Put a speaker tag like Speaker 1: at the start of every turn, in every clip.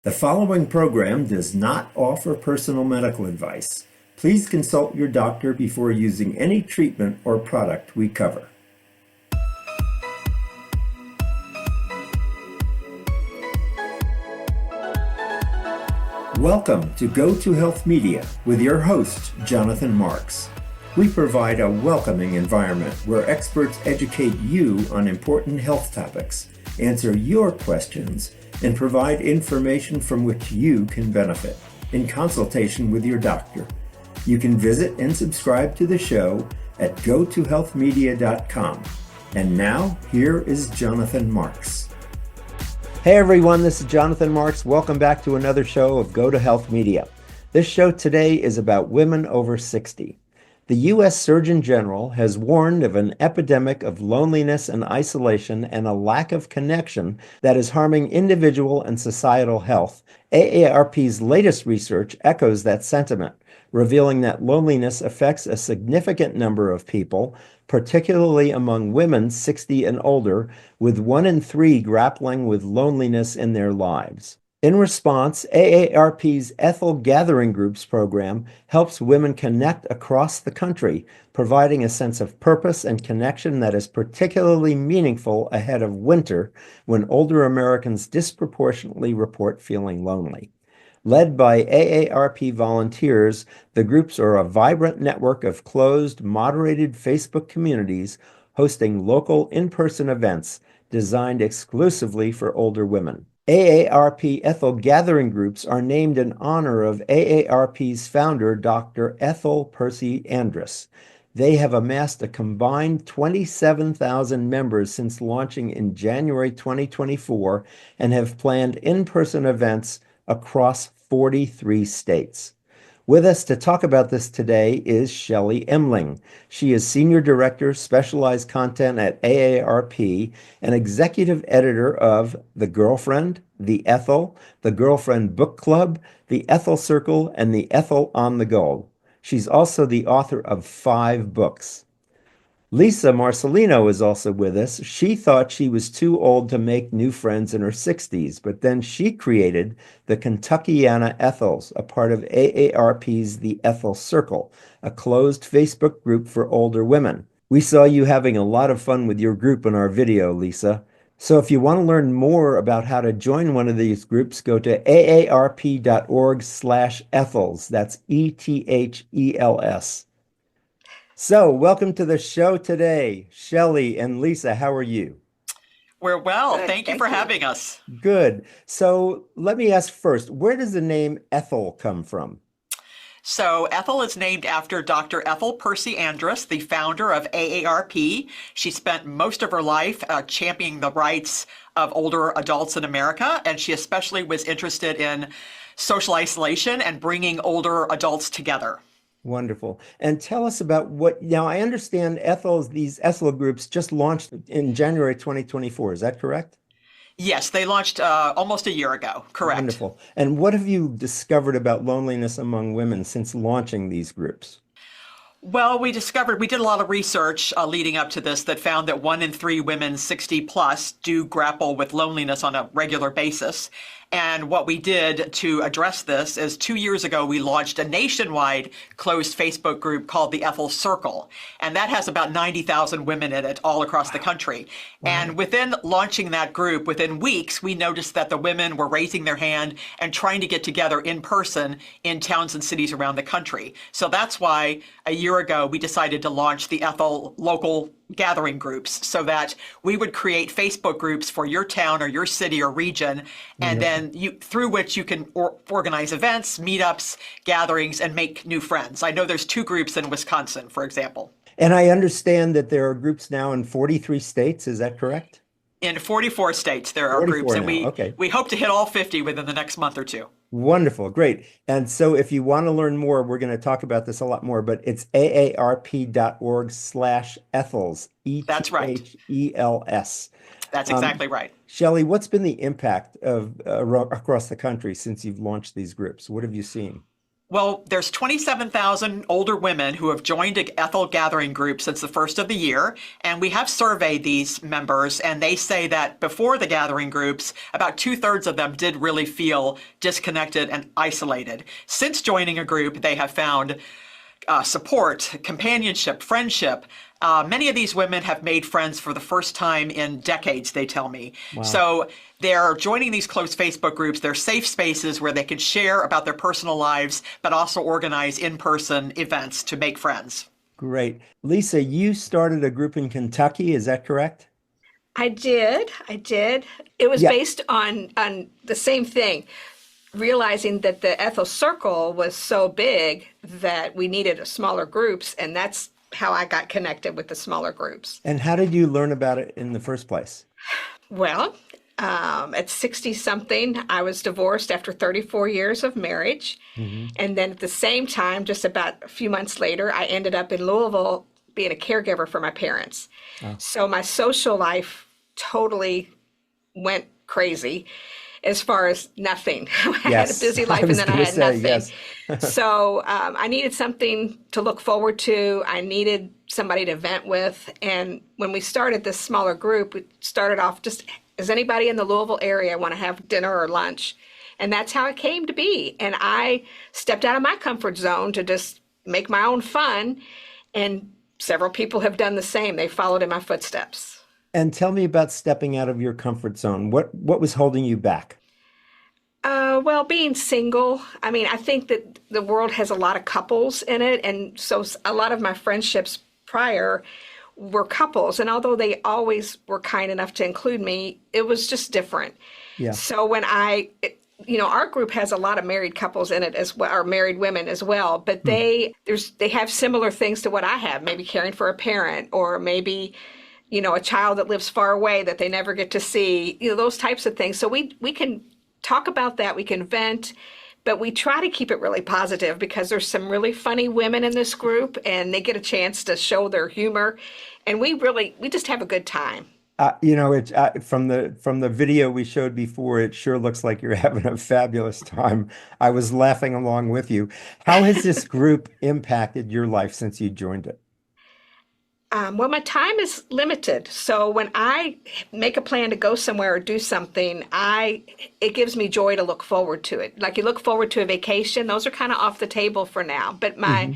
Speaker 1: The following program does not offer personal medical advice. Please consult your doctor before using any treatment or product we cover. Welcome to Go to Health Media with your host, Jonathan Marks. We provide a welcoming environment where experts educate you on important health topics, answer your questions, and provide information from which you can benefit in consultation with your doctor. You can visit and subscribe to the show at gotohealthmedia.com. And now, here is Jonathan Marks. Hey everyone, this is Jonathan Marks. Welcome back to another show of Go to Health Media. This show today is about women over 60. The U.S. Surgeon General has warned of an epidemic of loneliness and isolation and a lack of connection that is harming individual and societal health. AARP's latest research echoes that sentiment, revealing that loneliness affects a significant number of people, particularly among women 60 and older, with 1 in 3 grappling with loneliness in their lives. In response, AARP's Ethel Gathering Groups program helps women connect across the country, providing a sense of purpose and connection that is particularly meaningful ahead of winter when older Americans disproportionately report feeling lonely. Led by AARP volunteers, the groups are a vibrant network of closed, moderated Facebook communities hosting local in-person events designed exclusively for older women. AARP Ethel Gathering Groups are named in honor of AARP's founder, Dr. Ethel Percy Andrus. They have amassed a combined 27,000 members since launching in January 2024 and have planned in-person events across 43 states. With us to talk about this today is Shelley Emling. She is Senior Director, Specialized Content at AARP and Executive Editor of The Girlfriend, The Ethel, The Girlfriend Book Club, The Ethel Circle, and The Ethel on the Go. She's also the author of 5 books. Lisa Marcellino is also with us. She thought she was too old to make new friends in her 60s, but then she created the Kentuckiana Ethels, a part of AARP's The Ethel Circle, a closed Facebook group for older women. We saw you having a lot of fun with your group in our video, Lisa. So if you want to learn more about how to join one of these groups, go to aarp.org/ethels. That's ETHELS. So, welcome to the show today. Shelley and Lisa, how are you?
Speaker 2: We're well.
Speaker 3: Good,
Speaker 2: Thank you
Speaker 3: thank
Speaker 2: for
Speaker 3: you.
Speaker 2: having us.
Speaker 1: Good. So, let me ask first, where does the name Ethel come from?
Speaker 2: So, Ethel is named after Dr. Ethel Percy Andrus, the founder of AARP. She spent most of her life championing the rights of older adults in America, and she especially was interested in social isolation and bringing older adults together.
Speaker 1: Wonderful. And tell us about now I understand these Ethel groups just launched in January 2024. Is that correct?
Speaker 2: Yes, they launched almost a year ago. Correct.
Speaker 1: Wonderful. And what have you discovered about loneliness among women since launching these groups?
Speaker 2: Well, we did a lot of research leading up to this that found that 1 in 3 women 60 plus do grapple with loneliness on a regular basis. And what we did to address this is 2 years ago, we launched a nationwide closed Facebook group called the Ethel Circle. And that has about 90,000 women in it all across the country.
Speaker 1: Wow.
Speaker 2: And within launching that group, within weeks, we noticed that the women were raising their hand and trying to get together in person in towns and cities around the country. So that's why a year ago, we decided to launch the Ethel local gathering groups so that we would create Facebook groups for your town or your city or region, and then through which you can organize events, meetups, gatherings, and make new friends. I know there's 2 groups in Wisconsin, for example.
Speaker 1: And I understand that there are groups now in 43 states. Is that correct?
Speaker 2: In 44 states, there are
Speaker 1: 44
Speaker 2: groups, and
Speaker 1: now. Okay.
Speaker 2: we hope to hit all 50 within the next month or 2.
Speaker 1: Wonderful. Great. And so if you want to learn more, we're going to talk about this a lot more, but it's aarp.org/ethels,
Speaker 2: That's right.
Speaker 1: ETHELS.
Speaker 2: That's exactly right.
Speaker 1: Shelley, what's been the impact of across the country since you've launched these groups? What have you seen?
Speaker 2: Well, there's 27,000 older women who have joined a Ethel gathering group since the first of the year, and we have surveyed these members, and they say that before the gathering groups, about two-thirds of them did really feel disconnected and isolated. Since joining a group, they have found support, companionship, friendship. Many of these women have made friends for the first time in decades, they tell me.
Speaker 1: Wow.
Speaker 2: So they're joining these close Facebook groups. They're safe spaces where they can share about their personal lives, but also organize in-person events to make friends.
Speaker 1: Great. Lisa, you started a group in Kentucky, is that correct?
Speaker 3: I did. I did. It was
Speaker 1: Yeah.
Speaker 3: based on the same thing, realizing that the Ethel Circle was so big that we needed smaller groups, and that's how I got connected with the smaller groups.
Speaker 1: And how did you learn about it in the first place?
Speaker 3: Well, at 60 something, I was divorced after 34 years of marriage. And then at the same time, just about a few months later, I ended up in Louisville being a caregiver for my parents. So my social life totally went crazy as far as nothing. I had a
Speaker 1: Yes,
Speaker 3: busy
Speaker 1: I
Speaker 3: life and
Speaker 1: was
Speaker 3: then I
Speaker 1: gonna
Speaker 3: had
Speaker 1: say,
Speaker 3: nothing.
Speaker 1: yes.
Speaker 3: So I needed something to look forward to. I needed somebody to vent with. And when we started this smaller group, we started off just, does anybody in the Louisville area want to have dinner or lunch? And that's how it came to be. And I stepped out of my comfort zone to just make my own fun. And several people have done the same. They followed in my footsteps.
Speaker 1: And tell me about stepping out of your comfort zone. What was holding you back?
Speaker 3: Well, being single, I mean, I think that the world has a lot of couples in it. And so a lot of my friendships prior were couples. And although they always were kind enough to include me, it was just different.
Speaker 1: Yeah.
Speaker 3: So when our group has a lot of married couples in it as well, or married women as well, but they have similar things to what I have, maybe caring for a parent or maybe a child that lives far away that they never get to see, those types of things. So we can talk about that, we can vent, but we try to keep it really positive because there's some really funny women in this group and they get a chance to show their humor. And we just have a good time.
Speaker 1: It's from the video we showed before, it sure looks like you're having a fabulous time. I was laughing along with you. How has this group impacted your life since you joined it?
Speaker 3: Well, my time is limited. So when I make a plan to go somewhere or do something, it gives me joy to look forward to it. Like you look forward to a vacation, those are kind of off the table for now. But my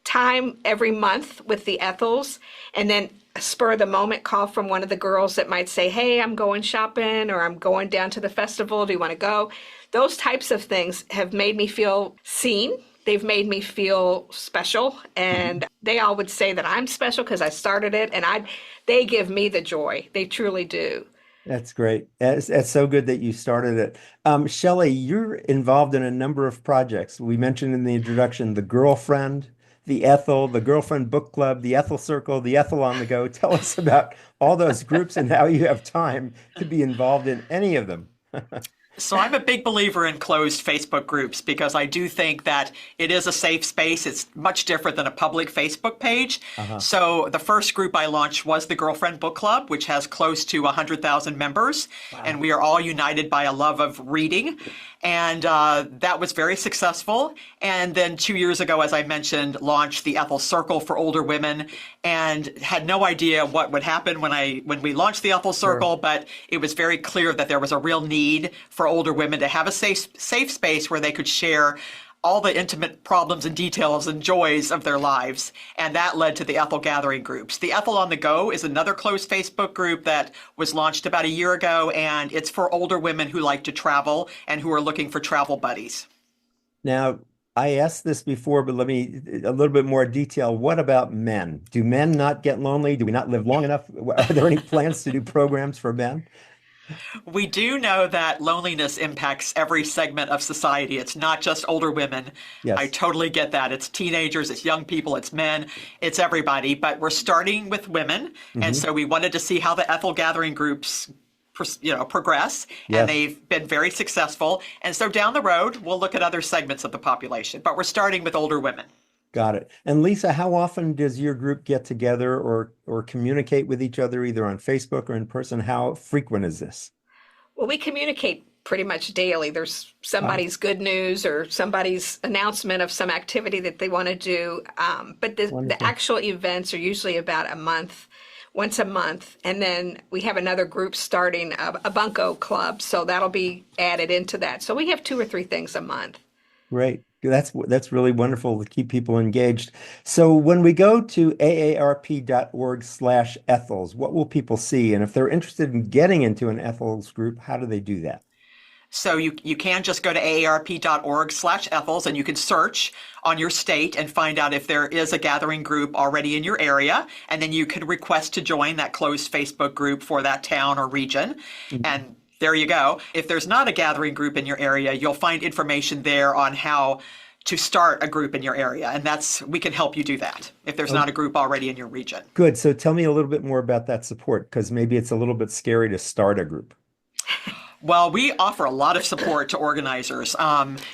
Speaker 3: time every month with the Ethels, and then a spur of the moment call from one of the girls that might say, hey, I'm going shopping or I'm going down to the festival. Do you want to go? Those types of things have made me feel seen. They've made me feel special, and they all would say that I'm special because I started it, and they give me the joy. They truly do.
Speaker 1: That's great. That's so good that you started it. Shelley, you're involved in a number of projects. We mentioned in the introduction the Girlfriend, the Ethel, the Girlfriend Book Club, the Ethel Circle, the Ethel on the Go. Tell us about all those groups and how you have time to be involved in any of them.
Speaker 2: So I'm a big believer in closed Facebook groups because I do think that it is a safe space. It's much different than a public Facebook page. So the first group I launched was the Girlfriend Book Club, which has close to 100,000 members. Wow. And we are all united by a love of reading. And that was very successful. And then 2 years ago, as I mentioned, launched the Ethel Circle for older women and had no idea what would happen when we launched the Ethel Circle, sure. But it was very clear that there was a real need for older women to have a safe space where they could share all the intimate problems and details and joys of their lives. And that led to the Ethel gathering groups. The Ethel on the Go is another closed Facebook group that was launched about a year ago, and it's for older women who like to travel and who are looking for travel buddies.
Speaker 1: Now, I asked this before, but let me a little bit more detail. What about men? Do men not get lonely? Do we not live long enough? Are there any plans to do programs for men?
Speaker 2: We do know that loneliness impacts every segment of society. It's not just older women.
Speaker 1: Yes.
Speaker 2: I totally get that. It's teenagers, it's young people, it's men, it's everybody. But we're starting with women. And so we wanted to see how the Ethel gathering groups progress.
Speaker 1: Yes.
Speaker 2: And they've been very successful. And so down the road, we'll look at other segments of the population. But we're starting with older women.
Speaker 1: Got it. And Lisa, how often does your group get together or communicate with each other, either on Facebook or in person? How frequent is this?
Speaker 3: Well, we communicate pretty much daily. There's somebody's good news or somebody's announcement of some activity that they want to do. But the actual events are usually about once a month. And then we have another group starting, a bunco club. So that'll be added into that. So we have 2 or 3 things a month.
Speaker 1: Great. That's really wonderful to keep people engaged. So when we go to aarp.org/Ethels, what will people see? And if they're interested in getting into an Ethels group, how do they do that?
Speaker 2: So you can just go to aarp.org/Ethels and you can search on your state and find out if there is a gathering group already in your area. And then you could request to join that closed Facebook group for that town or region. Mm-hmm. And there you go. If there's not a gathering group in your area, you'll find information there on how to start a group in your area. And we can help you do that if there's not a group already in your region.
Speaker 1: Good. So tell me a little bit more about that support, because maybe it's a little bit scary to start a group.
Speaker 2: Well, we offer a lot of support to organizers.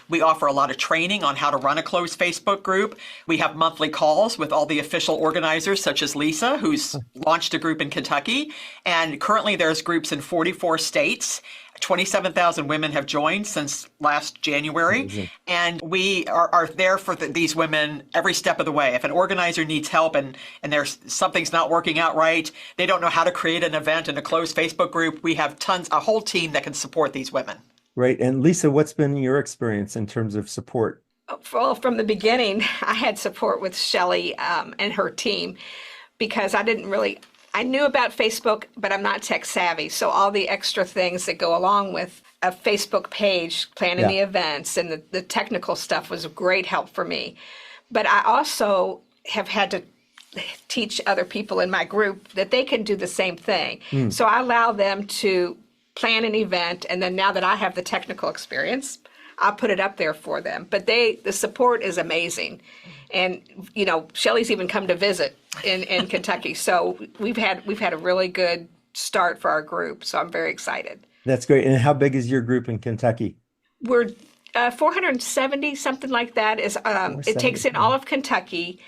Speaker 2: We offer a lot of training on how to run a closed Facebook group. We have monthly calls with all the official organizers, such as Lisa, who's launched a group in Kentucky. And currently there's groups in 44 states. 27,000 women have joined since last January. Amazing. And we are there for these women every step of the way. If an organizer needs help and something's not working out right, they don't know how to create an event in a closed Facebook group, we have a whole team that can support these women.
Speaker 1: Right. And Lisa, what's been your experience in terms of support?
Speaker 3: Well, from the beginning, I had support with Shelley and her team, because I knew about Facebook, but I'm not tech savvy. So all the extra things that go along with a Facebook page, planning the events, and the technical stuff was a great help for me. But I also have had to teach other people in my group that they can do the same thing. So I allow them to plan an event, and then now that I have the technical experience, I'll put it up there for them. But the support is amazing. And, Shelley's even come to visit in Kentucky. So we've had a really good start for our group. So I'm very excited.
Speaker 1: That's great. And how big is your group in Kentucky?
Speaker 3: We're 470, something like that. It takes in all of Kentucky,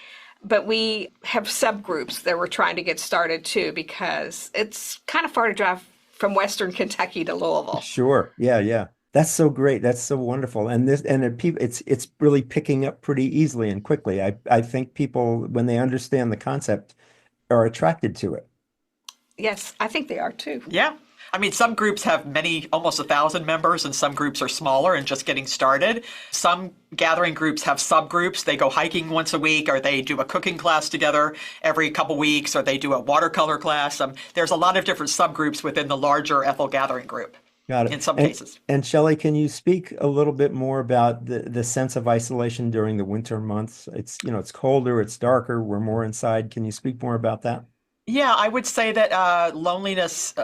Speaker 3: but we have subgroups that we're trying to get started too, because it's kind of far to drive from Western Kentucky to Louisville.
Speaker 1: Sure. Yeah. That's so great. That's so wonderful. And it's really picking up pretty easily and quickly. I think people, when they understand the concept, are attracted to it.
Speaker 3: Yes, I think they are too.
Speaker 2: Yeah. I mean, some groups have almost 1,000 members, and some groups are smaller and just getting started. Some gathering groups have subgroups. They go hiking once a week, or they do a cooking class together every couple weeks, or they do a watercolor class. There's a lot of different subgroups within the larger Ethel gathering group.
Speaker 1: Got it.
Speaker 2: In some cases.
Speaker 1: And Shelley, can you speak a little bit more about the sense of isolation during the winter months? It's colder, it's darker, we're more inside. Can you speak more about that?
Speaker 2: Yeah, I would say that loneliness,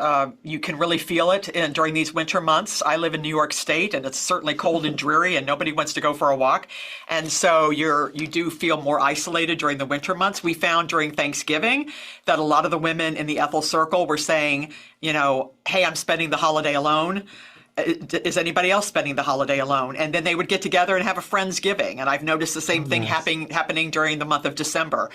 Speaker 2: you can really feel it during these winter months. I live in New York State, and it's certainly cold and dreary, and nobody wants to go for a walk. And so you do feel more isolated during the winter months. We found during Thanksgiving that a lot of the women in the Ethel circle were saying, hey, I'm spending the holiday alone. Is anybody else spending the holiday alone? And then they would get together and have a Friendsgiving. And I've noticed the same thing happening during the month of December.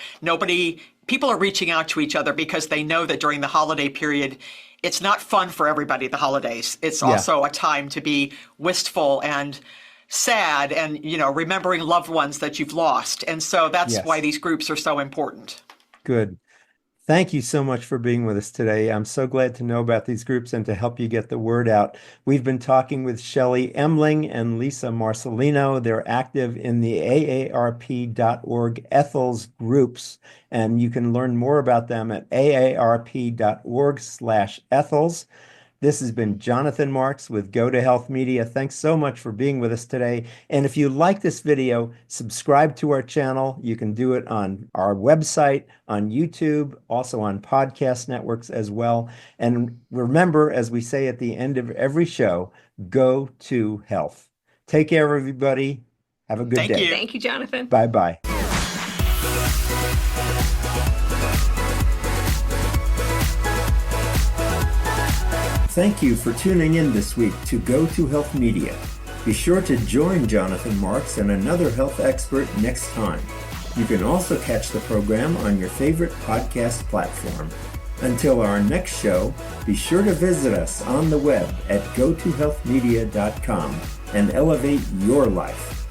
Speaker 2: People are reaching out to each other because they know that during the holiday period, it's not fun for everybody, the holidays. It's also a time to be wistful and sad and, remembering loved ones that you've lost. And so that's why these groups are so important.
Speaker 1: Good. Thank you so much for being with us today. I'm so glad to know about these groups and to help you get the word out. We've been talking with Shelley Emling and Lisa Marcellino. They're active in the AARP.org Ethels groups, and you can learn more about them at aarp.org/Ethels. This has been Jonathan Marks with Go to Health Media. Thanks so much for being with us today. And if you like this video, subscribe to our channel. You can do it on our website, on YouTube, also on podcast networks as well. And remember, as we say at the end of every show, go to health. Take care, everybody. Have a good day.
Speaker 2: Thank you.
Speaker 3: Thank you, Jonathan.
Speaker 1: Bye-bye. Thank you for tuning in this week to Go to Health Media. Be sure to join Jonathan Marks and another health expert next time. You can also catch the program on your favorite podcast platform. Until our next show, be sure to visit us on the web at gotohealthmedia.com and elevate your life.